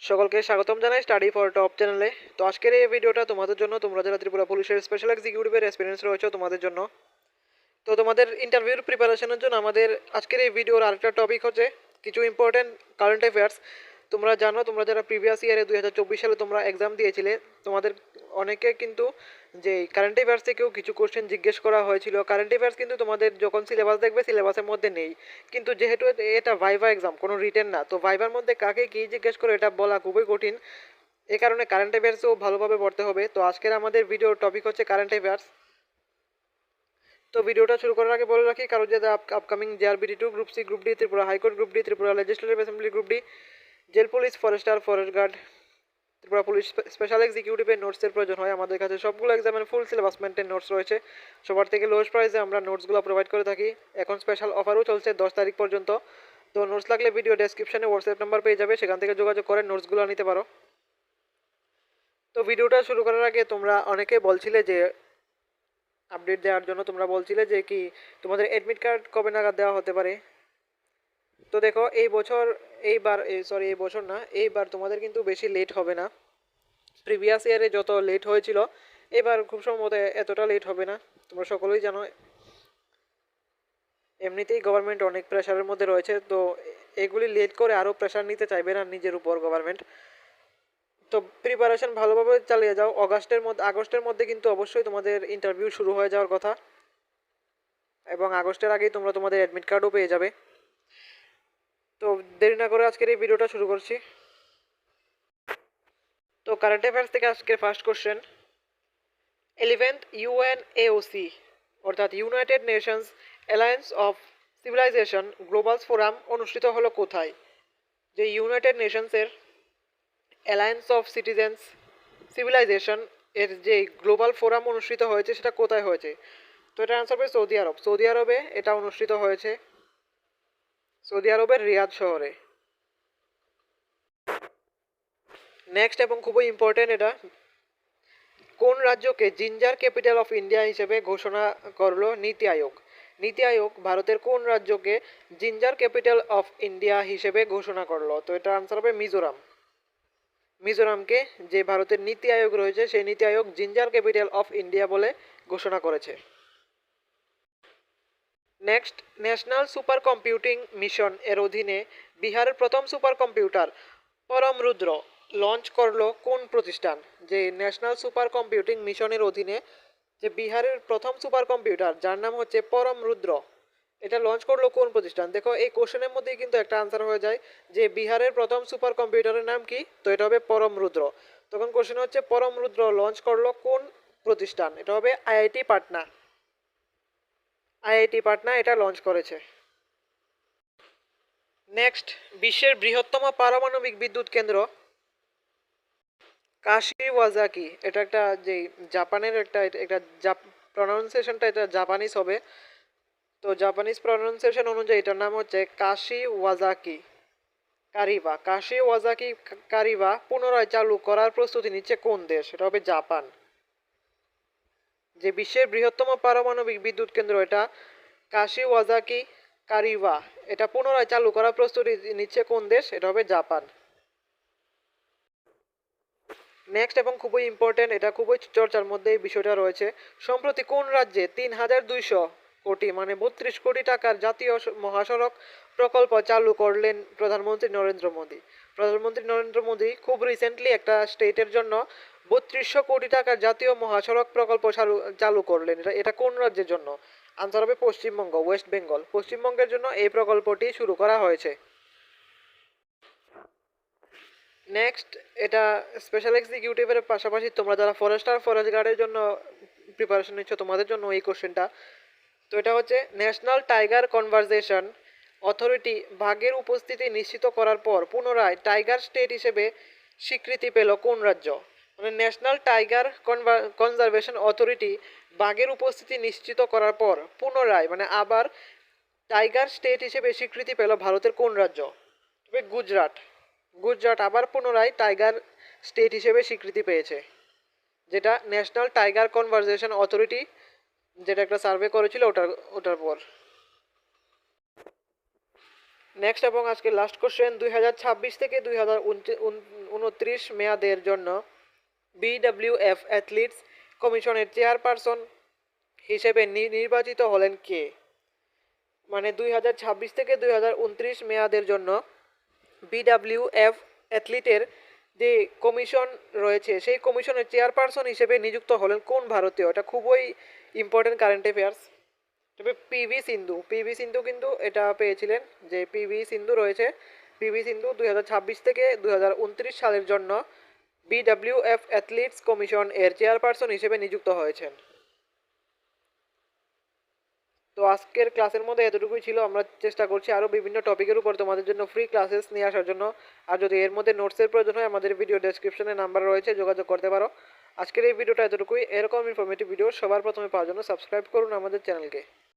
সকলকে স্বাগতম জানাই স্টাডি ফর টপ চ্যানেলে। তো আজকের এই ভিডিওটা তোমাদের জন্য, তোমরা যারা ত্রিপুরা পুলিশের স্পেশাল এক্সিকিউটিভের এক্সপিরিয়েন্স রয়েছে তোমাদের জন্য। তো তোমাদের ইন্টারভিউর প্রিপারেশনের জন্য আমাদের আজকের এই ভিডিওর আরেকটা টপিক হচ্ছে কিছু ইম্পর্টেন্ট কারেন্ট অ্যাফেয়ার্স। তোমরা জানো, তোমরা যারা প্রিভিয়াস ইয়ারে 2024 সালে তোমরা এক্সাম দিয়েছিলে, তোমাদের অনেকে কিন্তু যে কারেন্ট অ্যাফেয়ার্স থেকেও কিছু কোশ্চেন জিজ্ঞেস করা হয়েছিল। কারেন্ট অ্যাফেয়ার্স কিন্তু তোমাদের যখন সিলেবাস দেখবে সিলেবাসের মধ্যে নেই, কিন্তু যেহেতু এটা ভাইভা এক্সাম, কোনো রিটেন না, তো ভাইভার মধ্যে কাকে কী জিজ্ঞেস করে এটা বলা খুবই কঠিন। এই কারণে কারেন্ট অ্যাফেয়ার্সও ভালোভাবে পড়তে হবে। তো আজকের আমাদের ভিডিওর টপিক হচ্ছে কারেন্ট অ্যাফেয়ার্স। তো ভিডিওটা শুরু করার আগে বলে রাখি, কারো যাদের upcoming JRBT2, group C, group D, Tripura high court group D, Tripura legislative assembly group D, jail police, forester, forest guard, Tripura police special এক্সিকিউটিভের নোটসের প্রয়োজন হয়, আমাদের কাছে সবগুলো এক্সামের ফুল সিলেবাস মেন্টেন নোটস রয়েছে। সবার থেকে লোয়েস্ট প্রাইসে আমরা নোটসগুলো প্রোভাইড করে থাকি। এখন স্পেশাল অফারও চলছে 10 তারিখ পর্যন্ত। তো নোটস লাগলে ভিডিও ডেসক্রিপশনে হোয়াটসঅ্যাপ নাম্বার পেয়ে যাবে, সেখান থেকে যোগাযোগ করে নোটসগুলো নিতে পারো। তো ভিডিওটা শুরু করার আগে তোমরা অনেকে বলছিলে যে আপডেট দেওয়ার জন্য, তোমরা বলছিলে যে কি তোমাদের অ্যাডমিট কার্ড কবে নাগাদ দেওয়া হতে পারে। তো দেখো, এই বছর, এই বছর না, এইবার তোমাদের কিন্তু বেশি লেট হবে না। প্রিভিয়াস ইয়ারে যত লেট হয়েছিল, এবার খুব সম্ভবত এতটা লেট হবে না। তোমরা সকলেই জানো এমনিতেই গভর্নমেন্ট অনেক প্রেশারের মধ্যে রয়েছে, তো এগুলি লেট করে আরও প্রেশার নিতে চাইবে না নিজের উপর গভর্নমেন্ট। তো প্রিপারেশন ভালোভাবে চালিয়ে যাও। আগস্টের মধ্যে কিন্তু অবশ্যই তোমাদের ইন্টারভিউ শুরু হয়ে যাওয়ার কথা, এবং আগস্টের আগেই তোমরা তোমাদের অ্যাডমিট কার্ডও পেয়ে যাবে। তো দেরি না করে আজকের এই ভিডিওটা শুরু করছি। তো কারেন্ট অ্যাফেয়ার্স থেকে আজকের ফার্স্ট কোশ্চেন, 11th UNAOC অর্থাৎ united nations alliance of civilization global forum অনুষ্ঠিত হলো কোথায়? যে ইউনাইটেড নেশনসের অ্যালায়েন্স অফ সিভিলাইজেশন এর যে গ্লোবাল ফোরাম অনুষ্ঠিত হয়েছে সেটা কোথায় হয়েছে? তো এটা আনসার হবে সৌদি আরব। সৌদি আরবে এটা অনুষ্ঠিত হয়েছে, সৌদি আরবের রিয়াদ শহরে। নেক্সট এবং খুবই ইম্পর্টেন্ট, এটা কোন রাজ্যকে জিঞ্জার ক্যাপিটাল অফ ইন্ডিয়া হিসেবে ঘোষণা করলো নীতি আয়োগ? নীতি আয়োগ ভারতের কোন রাজ্যকে জিঞ্জার ক্যাপিটাল অফ ইন্ডিয়া হিসেবে ঘোষণা করলো? তো এটা আনসার হবে মিজোরাম। মিজোরামকে, যে ভারতের নীতি আয়োগ রয়েছে, সেই নীতি আয়োগ জিঞ্জার ক্যাপিটাল অফ ইন্ডিয়া বলে ঘোষণা করেছে। Next, national super computing mission এর অধীনে বিহারের প্রথম সুপার কম্পিউটার পরমরুদ্র লঞ্চ করলো কোন প্রতিষ্ঠান? যে ন্যাশনাল সুপার কম্পিউটিং মিশনের অধীনে যে বিহারের প্রথম সুপার কম্পিউটার, যার নাম হচ্ছে পরমরুদ্র, এটা লঞ্চ করলো কোন প্রতিষ্ঠান? দেখো, এই কোশ্চেনের মধ্যেই কিন্তু একটা আনসার হয়ে যায় যে বিহারের প্রথম সুপার কম্পিউটারের নাম কি, তো এটা হবে পরমরুদ্র। তখন কোশ্চেন হচ্ছে পরমরুদ্র লঞ্চ করলো কোন প্রতিষ্ঠান? এটা হবে আইআইটি পাটনা। আইআইটি পাটনা এটা লঞ্চ করেছে। নেক্সট, বিশ্বের বৃহত্তম পারমাণবিক বিদ্যুৎ কেন্দ্র কাশিওয়াজাকি, এটা একটা যে জাপানের একটা প্রনাউন্সিয়েশনটা এটা জাপানিজ হবে। তো জাপানিজ প্রনাউন্সিয়েশন অনুযায়ী এটার নাম হচ্ছে কাশিওয়াজাকি কারিবা। কাশিওয়াজাকি কারিবা পুনরায় চালু করার প্রস্তুতি নিচ্ছে কোন দেশ? এটা হবে জাপান। যে বিশ্বের বৃহত্তম পারমাণবিক বিদ্যুৎ কেন্দ্র এটা কাশিওয়াজাকি কারিবা, এটা পুনরায় চালু করার প্রস্তুতি নিচ্ছে কোন দেশ? এটা হবে জাপান। নেক্সট এবং খুবই ইম্পর্টেন্ট, এটা খুবই চর্চার মধ্যে এই বিষয়টা রয়েছে। সম্প্রতি কোন রাজ্যে 3200 কোটি মানে 32 কোটি টাকার জাতীয় মহাসড়ক প্রকল্প চালু করলেন প্রধানমন্ত্রী নরেন্দ্র মোদী? প্রধানমন্ত্রী নরেন্দ্র মোদী খুব রিসেন্টলি একটা স্টেটের জন্য 3200 কোটি টাকার জাতীয় মহাসড়ক প্রকল্প চালু করলেন। এটা কোন রাজ্যের জন্য? আনসার হবে পশ্চিমবঙ্গ, ওয়েস্ট বেঙ্গল। পশ্চিমবঙ্গের জন্য এই প্রকল্পটি শুরু করা হয়েছে। নেক্সট, এটা স্পেশাল এক্সিকিউটিভের পাশাপাশি তোমরা যারা ফরেস্টার, ফরেস্ট গার্ডের জন্য প্রিপারেশন নিচ্ছ, তোমাদের জন্য এই কোশ্চেনটা। তো এটা হচ্ছে ন্যাশনাল টাইগার কনভারজেশন অথরিটি বাঘের উপস্থিতি নিশ্চিত করার পর পুনরায় টাইগার স্টেট হিসেবে স্বীকৃতি পেল কোন রাজ্য? মানে ন্যাশনাল টাইগার কনজারভেশন অথরিটি বাঘের উপস্থিতি নিশ্চিত করার পর পুনরায় মানে আবার টাইগার স্টেট হিসেবে স্বীকৃতি পেল ভারতের কোন রাজ্য? তবে গুজরাট। গুজরাট আবার পুনরায় টাইগার স্টেট হিসেবে স্বীকৃতি পেয়েছে, যেটা ন্যাশনাল টাইগার কনভারজেশন অথরিটি যেটা একটা সার্ভে করেছিল ওটার পর। নেক্সট এবং আজকে লাস্ট কোশ্চেন 2026 থেকে 2029 মেয়াদের জন্য বিডব্লিউএফ অ্যাথলিটস কমিশনের চেয়ারপারসন হিসেবে নির্বাচিত হলেন কে? মানে 2026 থেকে 2029 মেয়াদের জন্য বিডব্লিউএফ অ্যাথলিটের যে কমিশন রয়েছে সেই কমিশনের চেয়ারপারসন হিসেবে নিযুক্ত হলেন কোন ভারতীয়? এটা খুবই ইম্পর্টেন্ট কারেন্ট অ্যাফেয়ার্স। তবে পিভি সিন্ধু কিন্তু এটা পেয়েছিলেন, যে পিভি সিন্ধু রয়েছে, পিভি সিন্ধু 2026 থেকে 2029 সালের জন্য বিডব্লিউএফ অ্যাথলিটস কমিশন এর চেয়ারপারসন হিসেবে নিযুক্ত হয়েছেন। তো আজকের ক্লাসের মধ্যে এতটুকুই ছিল। আমরা চেষ্টা করছি আরও বিভিন্ন টপিকের উপর তোমাদের জন্য ফ্রি ক্লাসেস নিয়ে আসার জন্য। আর যদি এর মধ্যে নোটসের প্রয়োজন হয় আমাদের ভিডিও ডেসক্রিপশনে নাম্বার রয়েছে, যোগাযোগ করতে পারো। আজকের এই ভিডিওটা এতটুকুই। এরকম ইনফরমেটিভ ভিডিও সবার প্রথমে পাওয়ার জন্য সাবস্ক্রাইব করুন আমাদের চ্যানেলকে।